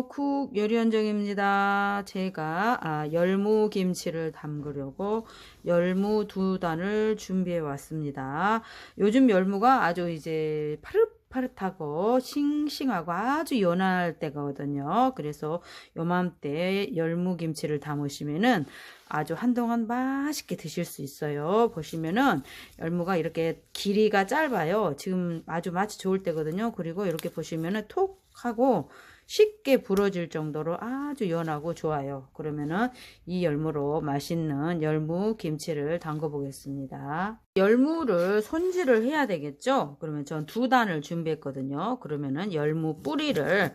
안녕하세요. 쿡 요리연정입니다. 제가 열무김치를 담그려고 열무 2단을 준비해 왔습니다. 요즘 열무가 아주 이제 파릇파릇하고 싱싱하고 아주 연할 때거든요. 그래서 요맘때 열무김치를 담으시면은 아주 한동안 맛있게 드실 수 있어요. 보시면은 열무가 이렇게 길이가 짧아요. 지금 아주 맛이 좋을 때거든요. 그리고 이렇게 보시면은 톡 하고 쉽게 부러질 정도로 아주 연하고 좋아요. 그러면은 이 열무로 맛있는 열무 김치를 담궈 보겠습니다. 열무를 손질을 해야 되겠죠. 그러면 전 2단을 준비했거든요. 그러면은 열무 뿌리를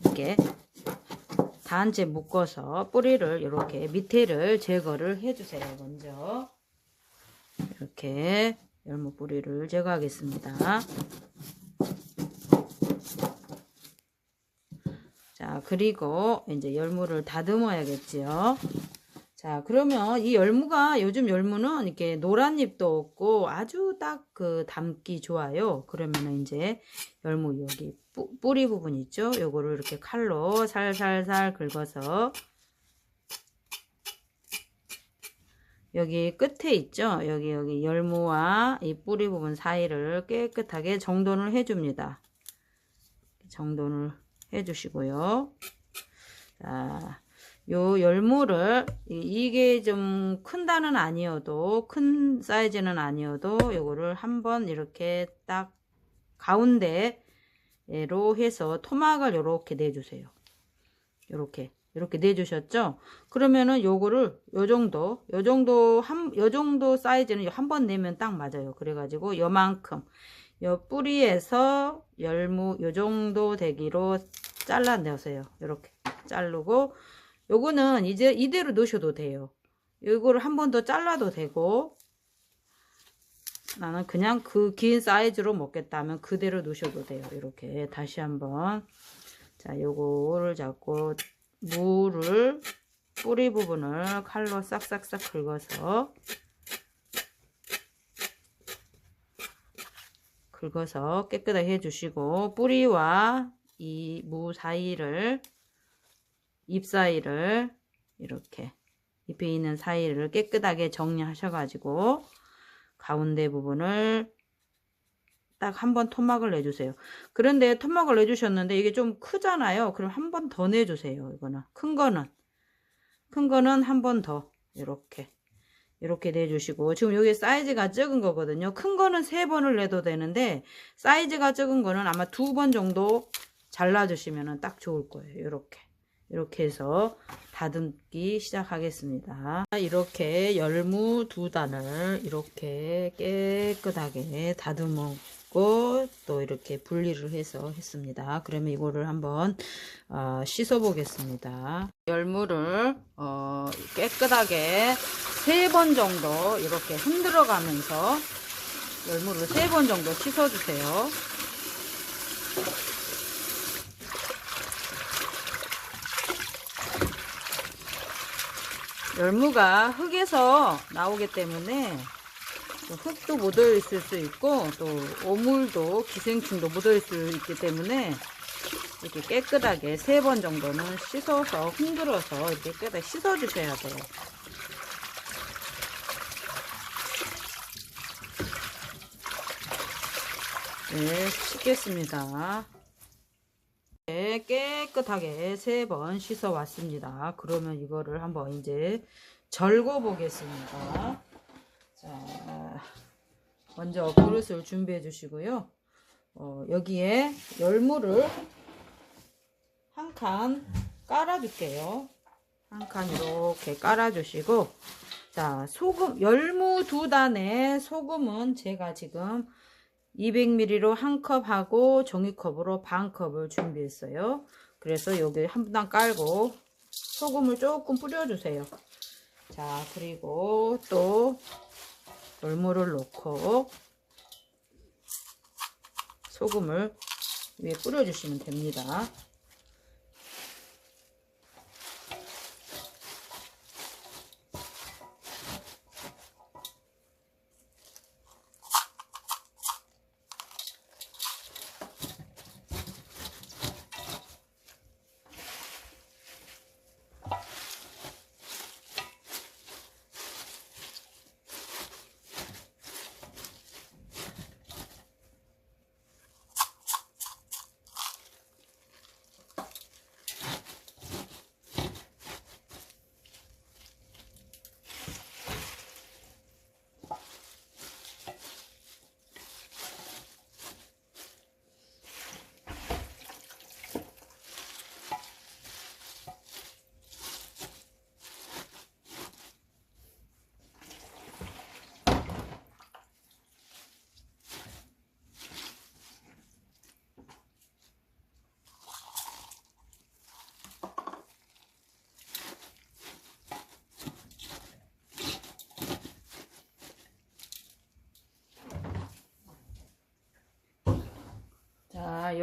이렇게 단째 묶어서 뿌리를 이렇게 밑에를 제거를 해주세요. 먼저 이렇게 열무 뿌리를 제거하겠습니다. 자, 그리고 이제 열무를 다듬어야겠지요. 자, 그러면 이 열무가 요즘 열무는 이렇게 노란 잎도 없고 아주 딱 그 담기 좋아요. 그러면은 이제 열무 여기 뿌리 부분 있죠? 요거를 이렇게 칼로 살살살 긁어서 여기 끝에 있죠? 여기 열무와 이 뿌리 부분 사이를 깨끗하게 정돈을 해줍니다. 정돈을 해주시고요. 자, 요 열무를 이게 좀 큰 단은 아니어도 큰 사이즈는 아니어도 요거를 한번 이렇게 딱 가운데로 해서 토막을 요렇게 내주세요. 요렇게 내주셨죠? 그러면은 요거를 요 정도 사이즈는 한 번 내면 딱 맞아요. 그래가지고 요만큼 요 뿌리에서 열무 요 정도 되기로 잘라내세요. 이렇게 자르고 요거는 이제 이대로 넣으셔도 돼요. 요거를 한 번 더 잘라도 되고 나는 그냥 그 긴 사이즈로 먹겠다면 그대로 넣으셔도 돼요. 이렇게 다시 한번 자 요거를 잡고 무를 뿌리 부분을 칼로 싹싹싹 긁어서 깨끗하게 해주시고 뿌리와 이 무 사이를 잎 사이를 이렇게 잎에 있는 사이를 깨끗하게 정리하셔가지고 가운데 부분을 딱 한 번 토막을 내주세요. 그런데 토막을 내주셨는데 이게 좀 크잖아요. 그럼 한 번 더 내주세요. 이거는 큰 거는 한 번 더 이렇게 내주시고 지금 여기 사이즈가 적은 거거든요. 큰 거는 3번을 내도 되는데 사이즈가 적은 거는 아마 2번 정도 잘라주시면 딱 좋을 거예요. 이렇게 해서 다듬기 시작하겠습니다. 이렇게 열무 2단을 이렇게 깨끗하게 다듬었고 또 이렇게 분리를 해서 했습니다. 그러면 이거를 한번 씻어 보겠습니다. 열무를 깨끗하게 3번 정도 이렇게 흔들어 가면서 열무를 3번 정도 씻어 주세요. 열무가 흙에서 나오기 때문에 흙도 묻어 있을 수 있고 또 오물도 기생충도 묻어 있을 수 있기 때문에 이렇게 깨끗하게 3번 정도는 씻어서 흔들어서 이렇게 깨끗하게 씻어 주셔야 돼요. 네, 씻겠습니다. 네, 깨끗하게 3번 씻어 왔습니다. 그러면 이거를 한번 이제 절거 보겠습니다. 자, 먼저 그릇을 준비해 주시고요. 여기에 열무를 한 칸 깔아 줄게요. 한 칸 이렇게 깔아 주시고 자, 소금 열무 2단에 소금은 제가 지금 200ml로 1컵 하고 종이컵으로 반컵을 준비했어요. 그래서 여기 한 단 깔고 소금을 조금 뿌려주세요. 자, 그리고 또 열무를 넣고 소금을 위에 뿌려주시면 됩니다.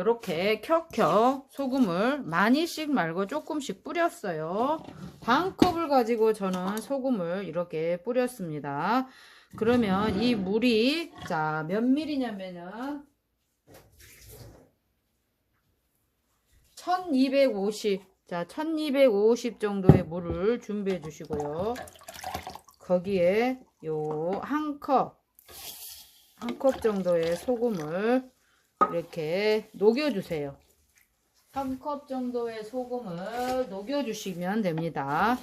요렇게 켜켜 소금을 많이씩 말고 조금씩 뿌렸어요. 반 컵을 가지고 저는 소금을 이렇게 뿌렸습니다. 그러면 이 물이 자 몇 밀이냐면은 1250, 자 1250 정도의 물을 준비해 주시고요. 거기에 요 한 컵 정도의 소금을 이렇게 녹여주세요. 한 컵 정도의 소금을 녹여주시면 됩니다.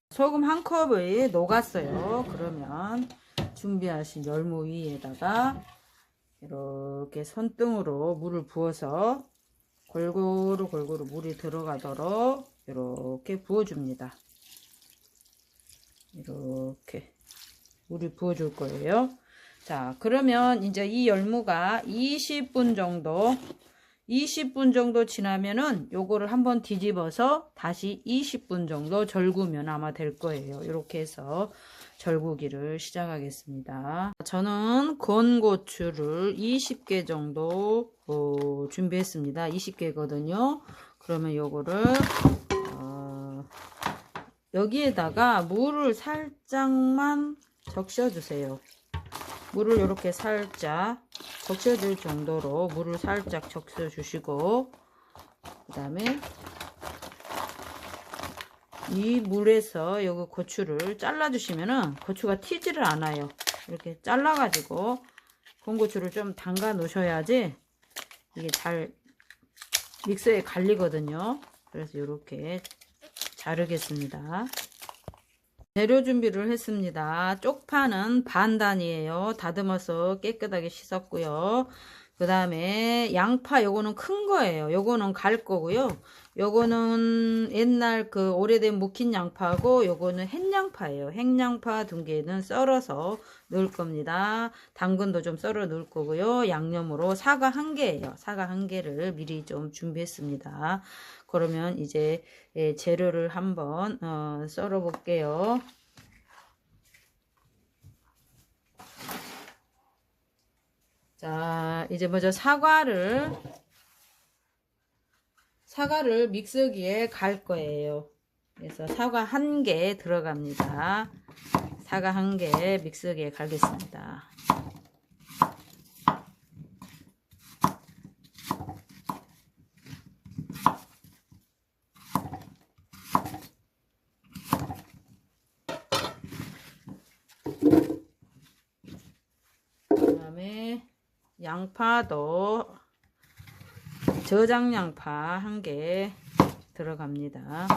소금 한 컵이 녹았어요. 그러면 준비하신 열무 위에다가 이렇게 손등으로 물을 부어서 골고루 물이 들어가도록 이렇게 부어줍니다. 이렇게 물을 부어줄 거예요. 자, 그러면 이제 이 열무가 20분 정도 지나면은 요거를 한번 뒤집어서 다시 20분 정도 절구면 아마 될 거예요. 이렇게 해서 절구기를 시작하겠습니다. 저는 건고추를 20개 정도 준비했습니다. 20개거든요. 그러면 요거를 여기에다가 물을 살짝만 적셔 주세요. 물을 이렇게 살짝 적셔줄 정도로 물을 살짝 적셔 주시고, 그 다음에 이 물에서 여기 고추를 잘라 주시면은 고추가 튀지를 않아요. 이렇게 잘라 가지고 건고추를 좀 담가 놓으셔야지 이게 잘 믹서에 갈리거든요. 그래서 이렇게 자르겠습니다. 재료 준비를 했습니다. 쪽파는 반 단이에요. 다듬어서 깨끗하게 씻었고요. 그 다음에 양파, 요거는 큰 거예요. 요거는 갈 거고요. 요거는 옛날 그 오래된 묵힌 양파고, 요거는 햇양파예요. 햇양파 2개는 썰어서 넣을 겁니다. 당근도 좀 썰어 넣을 거고요. 양념으로 사과 1개예요. 사과 1개를 미리 좀 준비했습니다. 그러면 이제 재료를 한번 썰어 볼게요. 자, 이제 먼저 사과를 믹서기에 갈 거예요. 그래서 사과 1개 들어갑니다. 사과 1개 믹서기에 갈겠습니다. 그 다음에 양파도 저장 양파 1개 들어갑니다.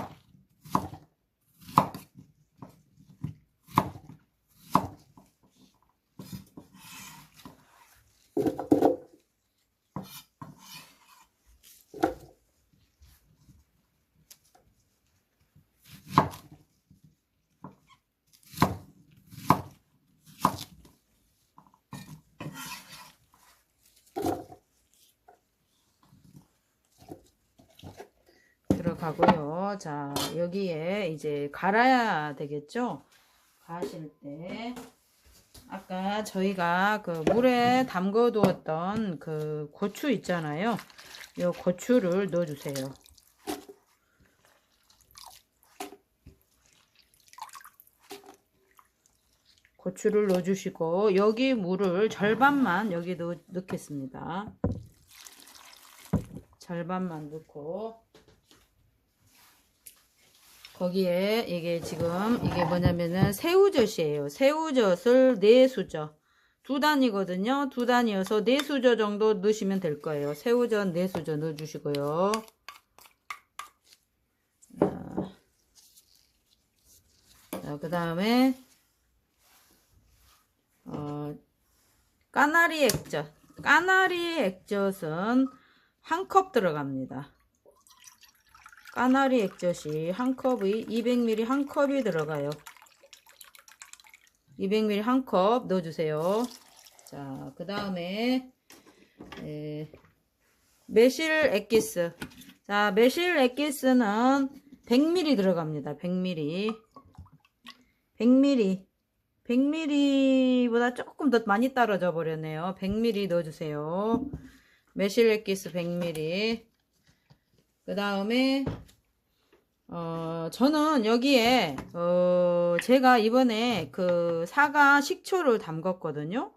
들어가고요. 자, 여기에 이제 갈아야 되겠죠? 가실 때 아까 저희가 그 물에 담궈 두었던 그 고추 있잖아요. 이 고추를 넣어 주세요. 고추를 넣어 주시고, 여기 물을 절반만 여기 넣겠습니다. 절반만 넣고, 거기에 이게 지금 이게 뭐냐면은 새우젓이에요. 새우젓을 4수저, 2단이거든요. 2단이어서 4수저 정도 넣으시면 될 거예요. 새우젓 4수저 넣어주시고요. 자, 그 다음에 까나리 액젓. 까나리 액젓은 1컵 들어갑니다. 까나리 액젓이 1컵이 200ml 1컵이 들어가요. 200ml 1컵 넣어주세요. 자, 그 다음에 매실 액기스. 자, 매실 액기스는 100ml 들어갑니다. 100ml. 100ml보다 조금 더 많이 떨어져 버렸네요. 100ml 넣어주세요. 매실 엑기스 100ml. 그 다음에 저는 여기에 제가 이번에 그 사과 식초를 담궜거든요.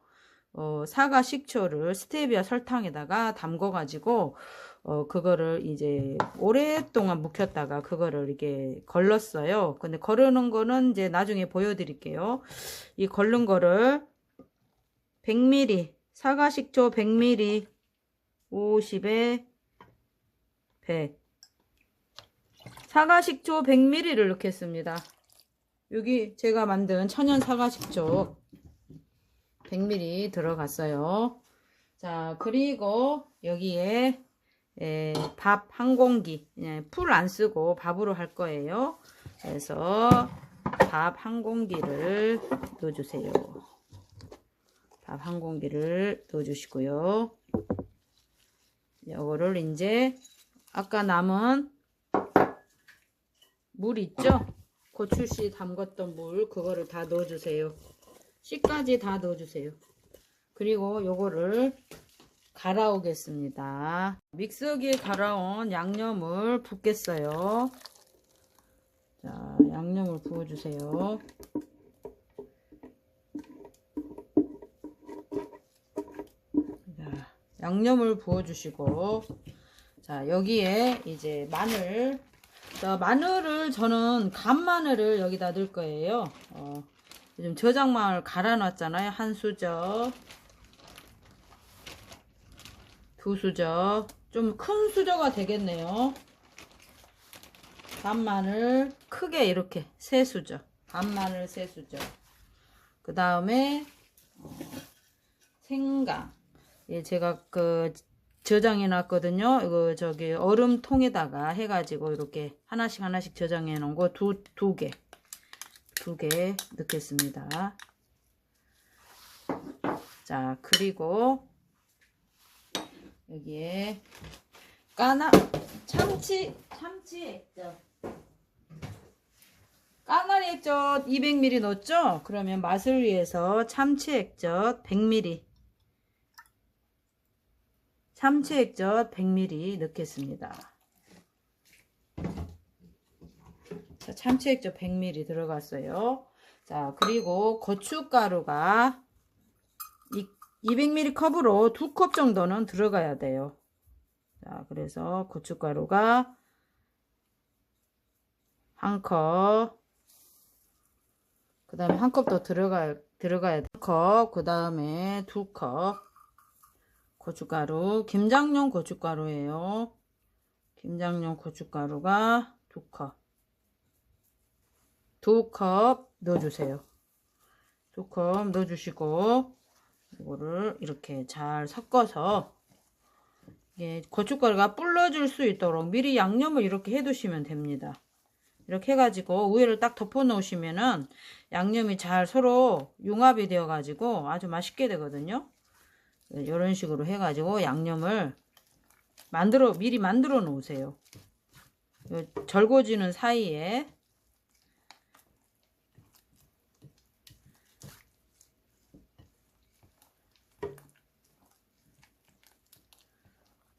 사과 식초를 스테비아 설탕에다가 담궈 가지고 그거를 이제 오랫동안 묵혔다가 그거를 이렇게 걸렀어요. 근데 거르는 거는 이제 나중에 보여드릴게요. 이 걸른 거를 100ml 사과 식초 100ml 50에 100 사과 식초 100ml를 넣겠습니다. 여기 제가 만든 천연 사과 식초 100ml 들어갔어요. 자, 그리고 여기에 밥 한 공기, 풀 안 쓰고 밥으로 할 거예요. 그래서 밥 한 공기를 넣어주세요. 밥 한 공기를 넣어주시고요. 이거를 이제 아까 남은 물 있죠? 고추씨 담궜던 물 그거를 다 넣어주세요. 씨까지 다 넣어주세요. 그리고 요거를 갈아오겠습니다. 믹서기에 갈아온 양념을 붓겠어요. 자, 양념을 부어주세요. 자, 양념을 부어주시고, 자, 여기에 이제 마늘. 자, 마늘을 저는 간마늘을 여기다 넣을 거예요. 요즘 저장마늘 갈아놨잖아요. 한 수저, 두 수저, 좀 큰 수저가 되겠네요. 간마늘 크게 이렇게 세 수저, 간마늘 세 수저. 그 다음에 생강. 예, 제가 그 저장해 놨거든요. 이거 저기 얼음통에다가 해가지고 이렇게 하나씩 저장해 놓은 거 두 개 넣겠습니다. 자, 그리고 여기에 참치 액젓, 까나리 액젓 200ml 넣었죠? 그러면 맛을 위해서 참치 액젓 100ml, 참치 액젓 100ml 넣겠습니다. 자, 참치 액젓 100ml 들어갔어요. 자, 그리고 고춧가루가 200ml 컵으로 2컵 정도는 들어가야 돼요. 자, 그래서 고춧가루가 1컵, 그 다음에 1컵 더 들어가야 돼. 1컵, 그 다음에 2컵 고춧가루, 김장용 고춧가루예요. 김장용 고춧가루가 2컵, 2컵 넣어주세요. 2컵 넣어주시고, 이거를 이렇게 잘 섞어서 고춧가루가 불러줄 수 있도록 미리 양념을 이렇게 해 두시면 됩니다. 이렇게 해가지고 우유를 딱 덮어 놓으시면은 양념이 잘 서로 융합이 되어 가지고 아주 맛있게 되거든요. 이런 식으로 해가지고 양념을 미리 만들어 놓으세요. 절거지는 사이에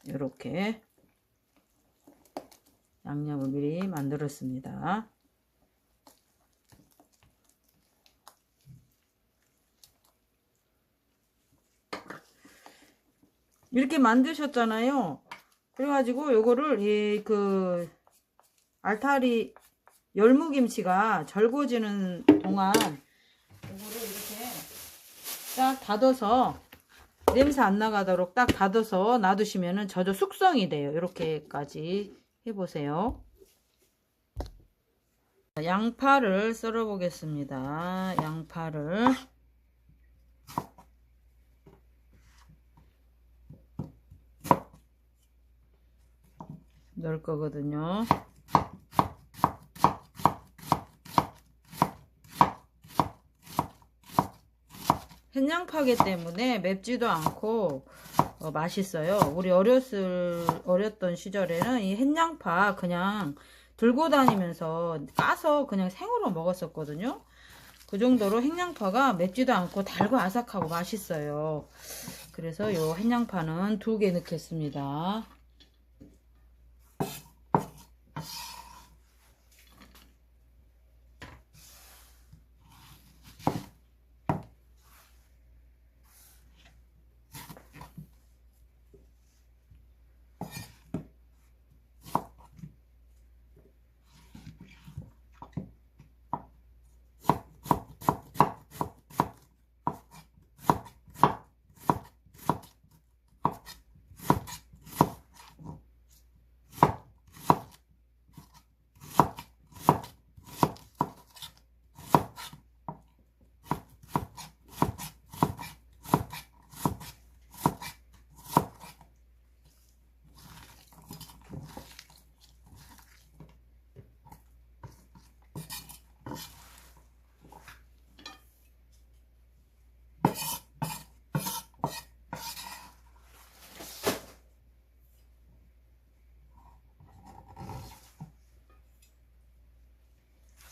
이렇게 양념을 미리 만들었습니다. 이렇게 만드셨잖아요. 그래가지고 요거를 그 알타리 열무김치가 절거지는 동안 요거를 이렇게 딱 닫아서 냄새 안 나가도록 딱 닫아서 놔두시면은 저도 숙성이 돼요. 이렇게까지 해보세요. 양파를 썰어 보겠습니다. 양파를 넣을 거거든요. 햇양파기 때문에 맵지도 않고 맛있어요. 우리 어렸던 시절에는 이 햇양파 그냥 들고 다니면서 까서 그냥 생으로 먹었었거든요. 그 정도로 햇양파가 맵지도 않고 달고 아삭하고 맛있어요. 그래서 요 한양파는 2개 넣겠습니다.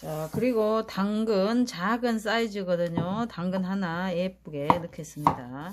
자, 그리고 당근 작은 사이즈거든요. 당근 하나 예쁘게 넣겠습니다.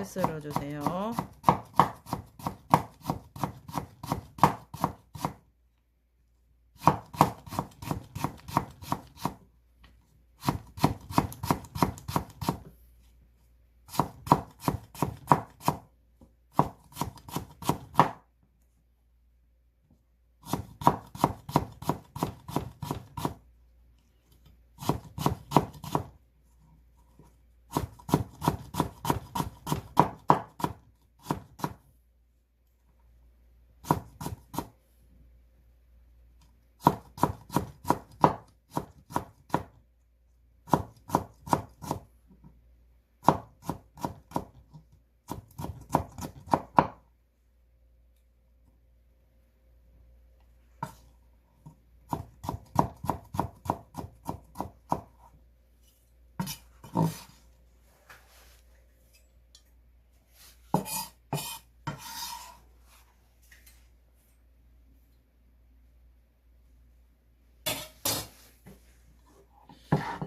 썰어주세요.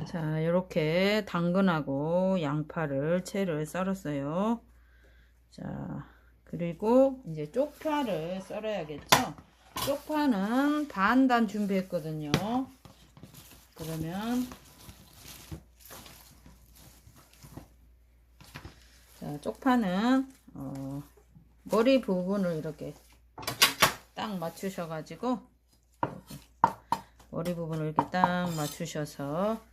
자, 이렇게 당근하고 양파를 채를 썰었어요. 자, 그리고 이제 쪽파를 썰어야겠죠? 쪽파는 반단 준비했거든요. 그러면 자, 쪽파는 머리 부분을 이렇게 딱 맞추셔가지고 머리 부분을 이렇게 딱 맞추셔서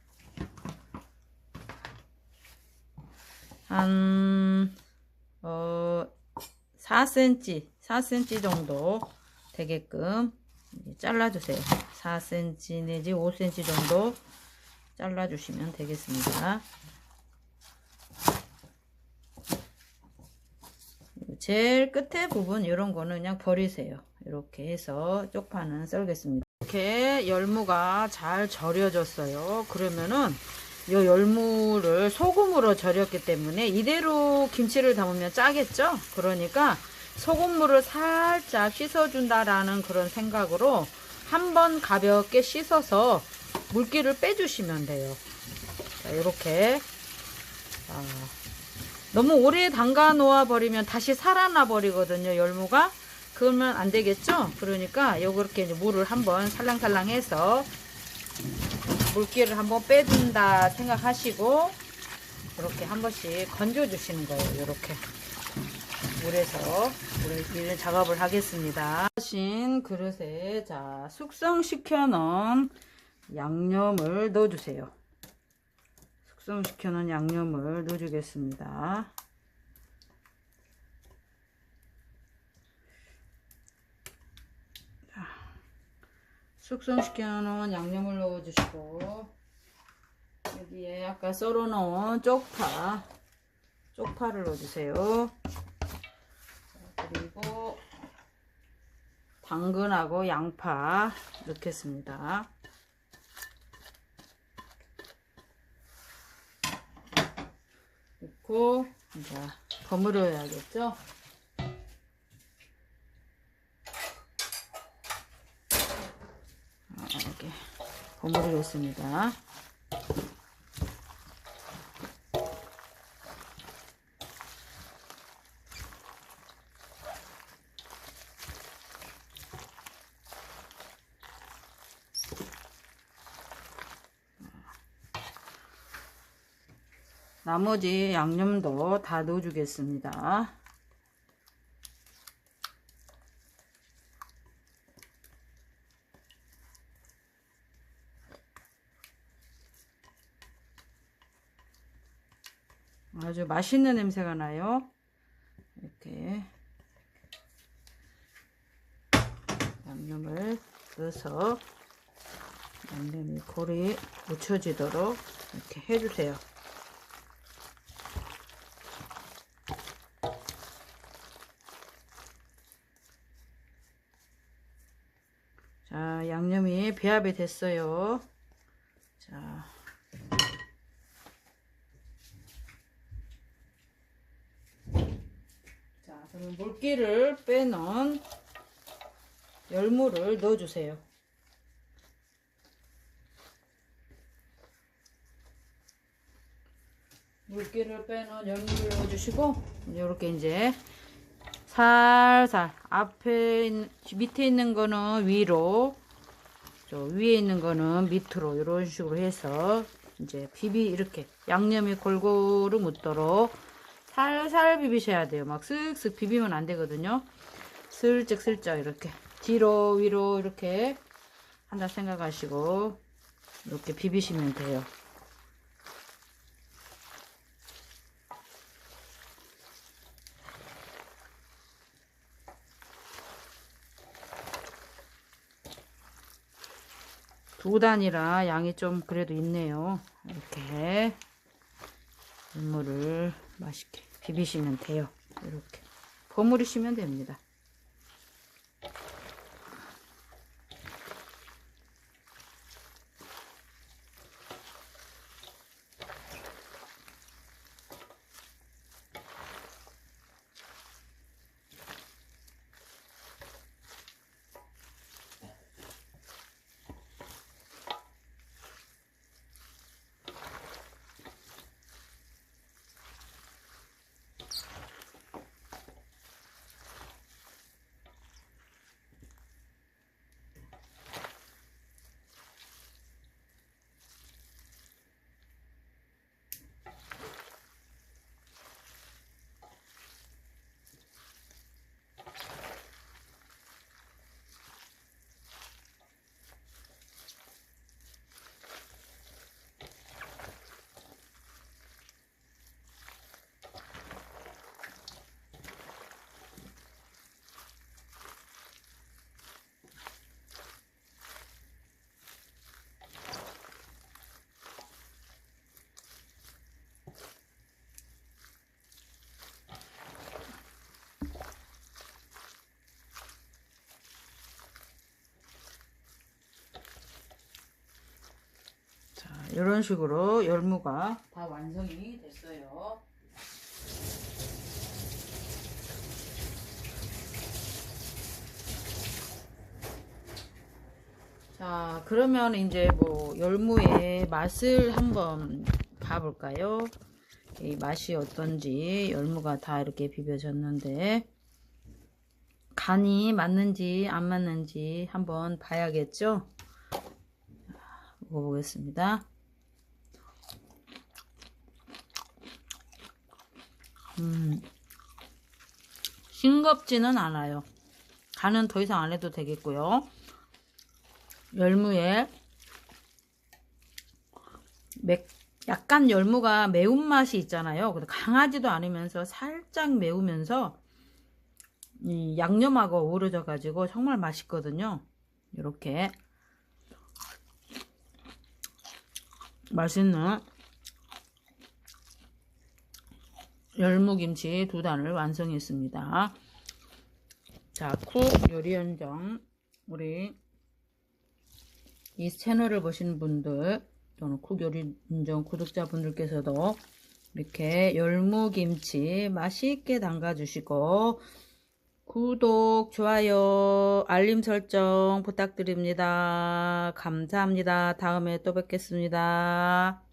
한 4cm 정도 되게끔 잘라주세요. 4cm 내지 5cm 정도 잘라주시면 되겠습니다. 제일 끝에 부분 이런 거는 그냥 버리세요. 이렇게 해서 쪽파는 썰겠습니다. 이렇게 열무가 잘 절여졌어요. 그러면은 이 열무를 소금으로 절였기 때문에 이대로 김치를 담으면 짜겠죠? 그러니까 소금물을 살짝 씻어준다라는 그런 생각으로 한번 가볍게 씻어서 물기를 빼주시면 돼요. 자, 이렇게 너무 오래 담가 놓아 버리면 다시 살아나 버리거든요, 열무가. 그러면 안 되겠죠? 그러니까 요렇게 물을 한번 살랑살랑 해서 물기를 한번 빼준다 생각하시고 이렇게 한 번씩 건져 주시는 거예요. 이렇게 물에서 물을 작업을 하겠습니다. 하신 그릇에 자 숙성시켜 놓은 양념을 넣어 주세요. 숙성시켜 놓은 양념을 넣어 주겠습니다. 숙성시켜 놓은 양념을 넣어 주시고 여기에 아까 썰어 놓은 쪽파를 넣어 주세요. 그리고 당근하고 양파 넣겠습니다. 넣고 이제 버무려야겠죠. 이렇게 버무리겠습니다. 나머지 양념도 다 넣어주겠습니다. 아주 맛있는 냄새가 나요. 이렇게 양념을 넣어서 양념이 골이 묻혀지도록 이렇게 해주세요. 자, 양념이 배합이 됐어요. 자, 그럼 물기를 빼놓은 열무를 넣어주세요. 물기를 빼놓은 열무를 넣어주시고 이렇게 이제 살살 앞에 밑에 있는 거는 위로, 저 위에 있는 거는 밑으로 이런 식으로 해서 이제 이렇게 양념이 골고루 묻도록 살살 비비셔야 돼요. 막 쓱쓱 비비면 안 되거든요. 슬쩍슬쩍 이렇게 뒤로 위로 이렇게 한다 생각하시고 이렇게 비비시면 돼요. 두 단이라 양이 좀 그래도 있네요. 이렇게 열무를 맛있게 비비시면 돼요. 이렇게 버무리시면 됩니다. 이런 식으로 열무가 다 완성이 됐어요. 자, 그러면 이제 뭐 열무의 맛을 한번 봐볼까요? 이 맛이 어떤지. 열무가 다 이렇게 비벼졌는데 간이 맞는지 안 맞는지 한번 봐야겠죠? 먹어보겠습니다. 싱겁지는 않아요. 간은 더 이상 안 해도 되겠고요. 열무에 약간 열무가 매운맛이 있잖아요. 근데 강하지도 않으면서 살짝 매우면서 이 양념하고 어우러져 가지고 정말 맛있거든요. 이렇게 맛있는 열무김치 2단을 완성했습니다. 자, 쿡 요리연정 우리 이 채널을 보시는 분들 또는 쿡 요리연정 구독자분들께서도 이렇게 열무김치 맛있게 담가 주시고 구독, 좋아요, 알림 설정 부탁드립니다. 감사합니다. 다음에 또 뵙겠습니다.